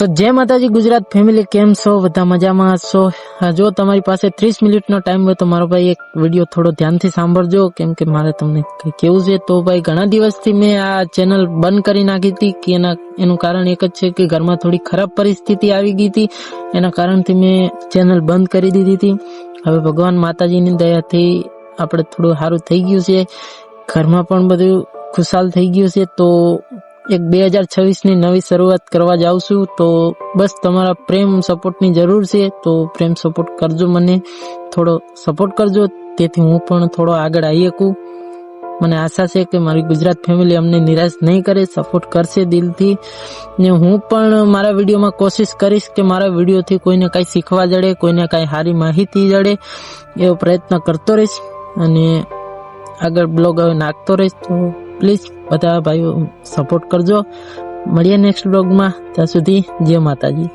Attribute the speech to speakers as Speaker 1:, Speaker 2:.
Speaker 1: જય માતાજી ગુજરાત ફેમિલી, કેમ છો? બધા મજામાં હશો? જો તમારી પાસે 30 મિનિટનો ટાઈમ હોય તો મારો ભાઈ એક વિડીયો થોડો ધ્યાનથી સાંભળજો, કેમ કે મારે તમને કેવું છે. તો ભાઈ ઘણા દિવસથી મેં આ ચેનલ બંધ કરી નાખી હતી કે એનું કારણ એક જ છે કે ઘરમાં થોડી ખરાબ પરિસ્થિતિ આવી ગઈ હતી. એના કારણથી મેં ચેનલ બંધ કરી દીધી હતી. હવે ભગવાન માતાજીની દયાથી આપણે થોડું સારું થઈ ગયું છે, ઘરમાં પણ બધું ખુશાલ થઈ ગયું છે. તો એક 2026 ની નવી શરૂઆત કરવા જાઉં છું. તો બસ તમારા પ્રેમ સપોર્ટની જરૂર છે. તો પ્રેમ સપોર્ટ કરજો, મને થોડો સપોર્ટ કરજો, તેથી હું પણ થોડો આગળ આવી શકું. મને આશા છે કે મારી ગુજરાત ફેમિલી અમને નિરાશ નહીં કરે, સપોર્ટ કરશે દિલથી. ને હું પણ મારા વિડીયોમાં કોશિશ કરીશ કે મારા વિડીયોથી કોઈને કાંઈ શીખવા જડે, કોઈને કાંઈ સારી માહિતી જડે, એવો પ્રયત્ન કરતો રહીશ અને આગળ બ્લોગ હવે નાખતો રહીશ. તો પ્લીઝ બધા ભાઈઓ સપોર્ટ કરજો. મળીએ નેક્સ્ટ બ્લોગમાં. ત્યાં સુધી જય માતાજી.